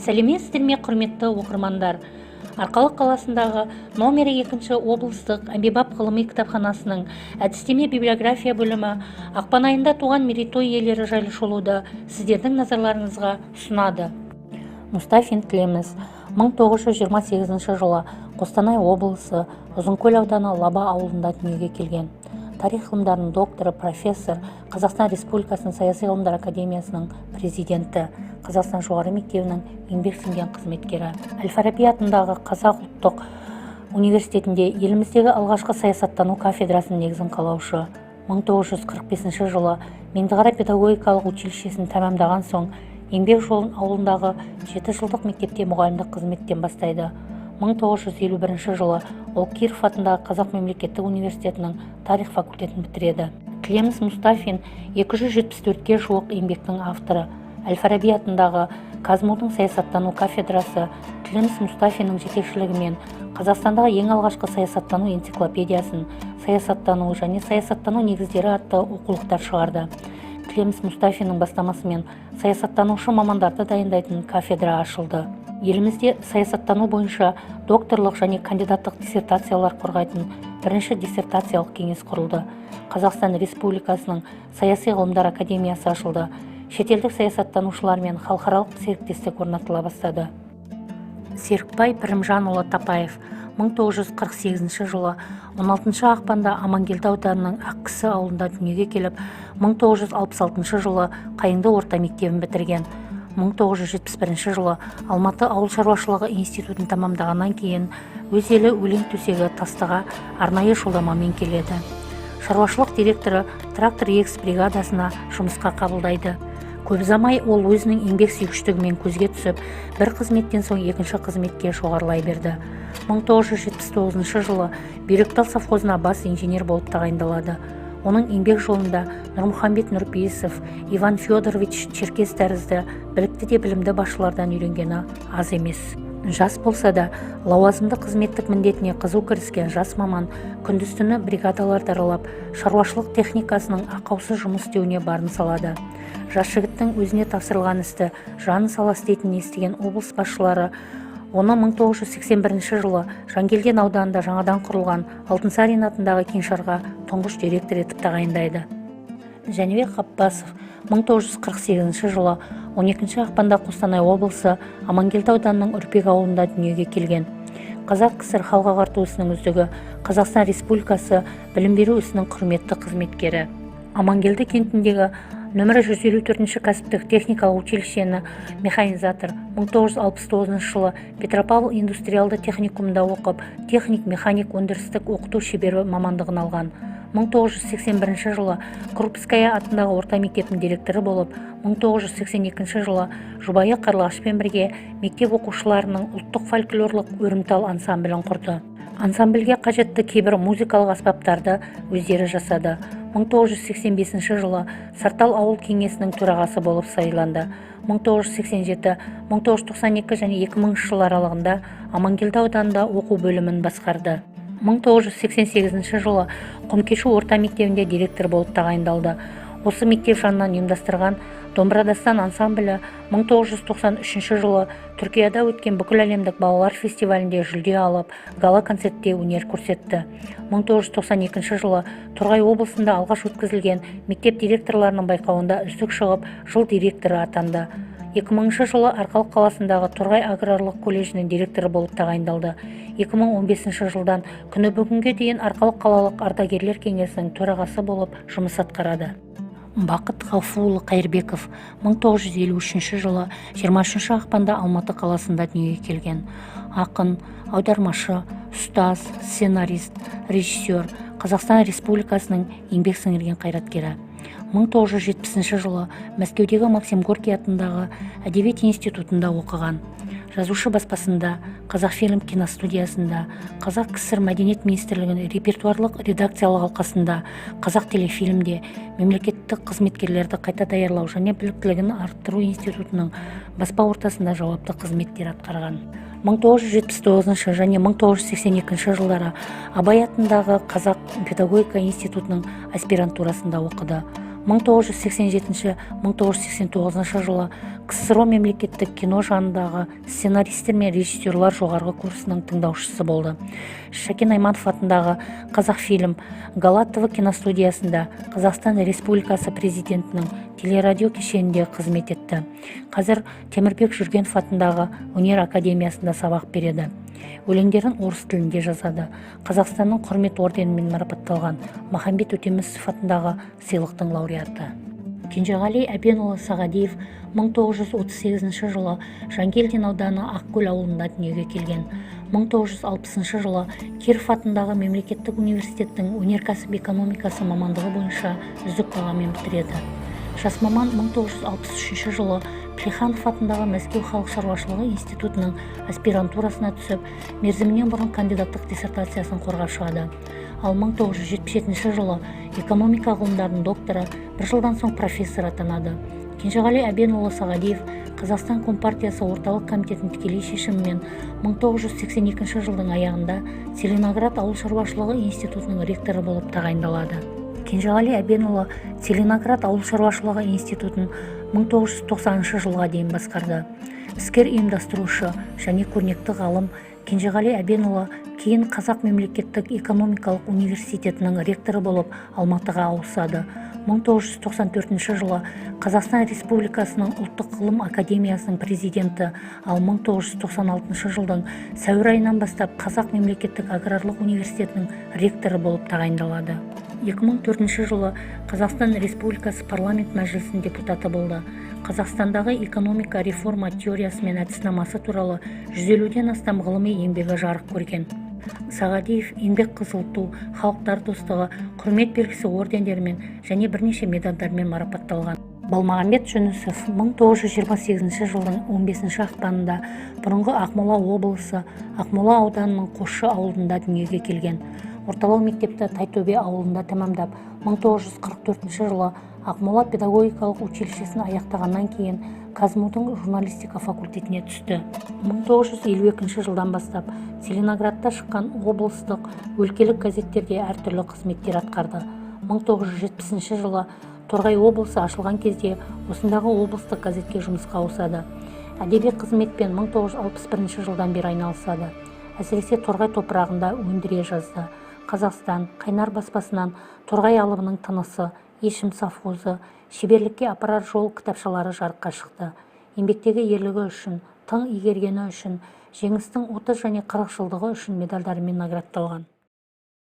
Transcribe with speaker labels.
Speaker 1: Сәлеметсіздер ме, құрметті оқырмандар. Арқалық қаласындағы номері 2 облыстық әмбебап ғылыми кітапханасының әдістеме библиография бөлімі ақпан айында туған мерейтой иелері жайлы шолуды сіздердің назарларыңызға ұсынады. Мұстафин Тлеміс 1928 жылы Қостанай облысы Ұзынкөл ауданы Лаба ауылында дүниеге келген. Тарих ғылымдарының докторы, профессор, Қазақстан Республикасының Саяси ғылымдар академиясының президенті, Қазақстан жоғары мектебінің еңбек сіңірген қызметкері. Әл-Фараби атындағы Қазақ ұлттық университетінде еліміздегі алғашқы саясаттану кафедрасының негізін қалаушы. 1945 жылы Меңдіқара педагогикалық училищесін тәмамдаған соң еңбек жолын ауылындағы 7 жылдық мектепте мұғалімдік қызметтен бастайды. 1951 жылы ол Киров атындағы Қазақ мемлекеттік университетінің тарих факультетін бітіреді. Тлеміс Мұстафин 274-ге жуық еңбектің авторы. Әл-Фараби атындағы Казму-дың саясаттану кафедрасы Тлеміс Мұстафиннің жетекшілігімен Қазақстандағы ең алғашқы саясаттану энциклопедиясын, саясаттану және саясаттану негіздері атты оқулықтар шығарды. Тлеміс Мұстафиннің бастамасымен саясаттанушы мамандарды дайындайтын кафедра ашылды. Елімізде саясаттану бойынша докторлық және кандидаттық диссертациялар қорғайтын бірінші диссертациялық кеңес құрылды. Қазақстан Республикасының Саяси ғылымдар академиясы ашылды. Шетелдік саясаттанушылармен халықаралық серіктестік орнатыла бастады. Серікбай Пірімжанұлы Тапаев 1948 жылы 16 ақпанда Амангелді ауданының Ақкісі ауылында дүниеге келіп, 1966 жылы Қайыңды орта мектебін бітірген. 1971 жылы Алматы ауыл шаруашылығы институтын тамамдағаннан кейін өз елі өлең төсегі Тастыға арнайы жолдамамен келеді. Шаруашылық директоры трактор егіс бригадасына жұмысқа қабылдайды. Көп ұзамай ол өзінің еңбек сүйгіштігімен көзге түсіп, бір қызметтен соң екінші қызметке жоғарылай берді. 1979 жылы Бүйректал совхозына бас инженер болып тағайындалады. Оның еңбек жолында Нұрмұхамбет Нұрпейісов, Иван Федорович Черкес тәрізді білікті де білімді басшылардан үйренгені аз емес. Жас болса да, лауазымды қызметтік міндетіне қызу кіріскен жас маман күндіз-түні бригадаларды аралап, шаруашылық техникасының ақаусыз жұмыс істеуіне барын салады. Жас жігіттің өзіне тапсырылған істі жанын сала істейтінін естіген облыс басшылары оны 1981 жылы Жангелдин ауданында жаңадан құрылған Алтынсарин атындағы кеңшарға тұңғыш директор етіп тағайындайды. Жәнібек Ғапбасов 1948 жылы 12 ақпанда Қостанай облысы Амангелді ауданының Үрпек ауылында дүниеге келген. Қазақ КСР халық ағарту ісінің үздігі, Қазақстан Республикасы білім беру ісінің құрметті қызметкері. Амангелді кентіндегі нөмірі 154 кәсіптік техникалық училищені механизатор, 1969 жылы Петропавл индустриалды техникумында оқып, техник-механик өндірістік оқыту шебері мамандығын алған. 1981 жылы Крупская атындағы орта мектептің директоры болып, 1982 жылы жұбайы Қарлығашпен бірге мектеп оқушыларының ұлттық фольклорлық өрімтал ансамблін құрды. Ансамбльге қажетті кейбір музыкалық аспаптарды өздері жасады. 1985 жылы Сартал ауыл кеңесінің төрағасы болып сайланды. 1987, 1992 және 2000 жыл аралығында Амангелді ауданында оқу бөлімін басқарды. 1988 жылы Құмкешу орта мектебінде директор болып тағайындалды. Осы мектеп жанынан ұйымдастырған Домбырадастан ансамблі 1993 жылы Түркияда өткен бүкіл әлемдік балалар фестивалінде жүлде алып, гала концертте өнер көрсетті. 1992 жылы Торғай облысында алғаш өткізілген мектеп директорларының байқауында үздік шығып, жыл директоры атанды. 2000 жылы Арқалық қаласындағы Торғай аграрлық колледжінің директоры болып тағайындалды. 2015 жылдан күні бүгінге дейін Арқалық қалалық ардагерлер кеңесінің төрағасы болып жұмыс атқарады. Бақыт Ғафуұлы Қайырбеков 1953 жылы 23 ақпанда Алматы қаласында дүниеге келген. Ақын, аудармашы, ұстаз, сценарист, режиссер, Қазақстан Республикасының еңбек сіңірген қайраткері. 1970 жылы Мәскеудегі Максим Горький атындағы әдебиет институтында оқыған. Жазушы баспасында, Қазақфильм киностудиясында, Қазақ КСР мәдениет министрлігінің репертуарлық редакциялық алқасында, Қазақ телефильмде, мемлекеттік қызметкерлерді қайта даярлау және біліктілігін арттыру институтының баспа ортасында жауапты қызметтер атқарған. 1979 және 1982 жылдары Абай атындағы Қазақ педагогика институтының аспирантурасында оқыды. 1987-1989 жылы КСРО мемлекеттік кино жанындағы сценаристер мен режиссерлар жоғарғы курсының тыңдаушысы болды. Шәкен Айманов атындағы Қазақфильм Галатова киностудиясында Қазақстан Республикасы президентінің телерадио кешенінде қызмет етті. Қазір Темірбек Жүргенов атындағы Өнер академиясында сабақ береді. Өлеңдерін орыс тілінде жазады. Қазақстанның құрмет орденімен марапатталған Махамбет Өтемісов атындағы сыйлықтың лауреаты. Кенжеғали Әбенұлы Сағадиев 1938 жылы Жангелдин ауданы Ақкөл ауылында дүниеге келген. 1960 жылы Киров атындағы мемлекеттік университеттің өнеркәсіп экономикасы мамандығы бойынша үздік бағамен бітіреді. Жас маман 1963 жылы Плеханов атындағы Мәскеу халық шаруашылығы институтының аспирантурасына түсіп, мерзімінен бұрын кандидаттық диссертациясын қорғап шығады. Ал 1977 жылы экономика ғылымдарының докторы, бір жылдан соң профессор атанады. Кенжеғали Әбенұлы Сағадиев Қазақстан Компартиясы орталық комитетінің тікелей шешімімен 1982 жылдың аяғында Целиноград ауыл шаруашылығы институтының ректоры болып тағайындалады. Кенжеғали Әбенұлы Целиноград ауыл шаруашылығы институтын 1990 жылға дейін басқарды. Іскер ұйымдастырушы және көрнекті ғалым Кенжеғали Әбенұлы кейін Қазақ мемлекеттік экономикалық университетінің ректоры болып Алматыға ауысады. 1994 жылы Қазақстан Республикасының ұлттық ғылым академиясының президенті, ал 1996 жылдың сәуір айынан бастап Қазақ мемлекеттік аграрлық университетінің ректоры болып тағайындалады. 2004 жылы Қазақстан Республикасы парламент мәжілісінің депутаты болды. Қазақстандағы экономика реформа теориясы мен әдіснамасы туралы 150-ден астам ғылыми еңбегі жарық көрген. Сағадиев еңбек қызыл ту, халықтар достығы, құрмет белгісі ордендерімен және бірнеше медальдармен марапатталған. Балмағамбет Жүнісов 1928 жылдың 15 ақпанында бұрынғы Ақмола облысы Ақмола ауданының Қосшы ауылында дүниеге келген. Орталық мектепті Тайтөбе ауылында тәмамдап, 1944 жылы Ақмола педагогикалық училищесін аяқтағаннан кейін Казму-дың журналистика факультетіне түсті. 1952 жылдан бастап Целиноградта шыққан облыстық, өлкелік газеттерде әртүрлі қызметтер атқарды. 1970 жылы Торғай облысы ашылған кезде осындағы облыстық газетке жұмысқа ауысады. Әдеби қызметпен 1961 жылдан бері айналысады. Әсіресе Торғай топырағында өндіре жазды. Қазақстан, Қайнар баспасынан Торғай алыбының тынысы, Ешім совхозы, шеберлікке апарар жол кітапшалары жарыққа шықты. Еңбектегі ерлігі үшін, тың игергені үшін, жеңістің 30 және 40 жылдығы үшін медальдарымен наградталған.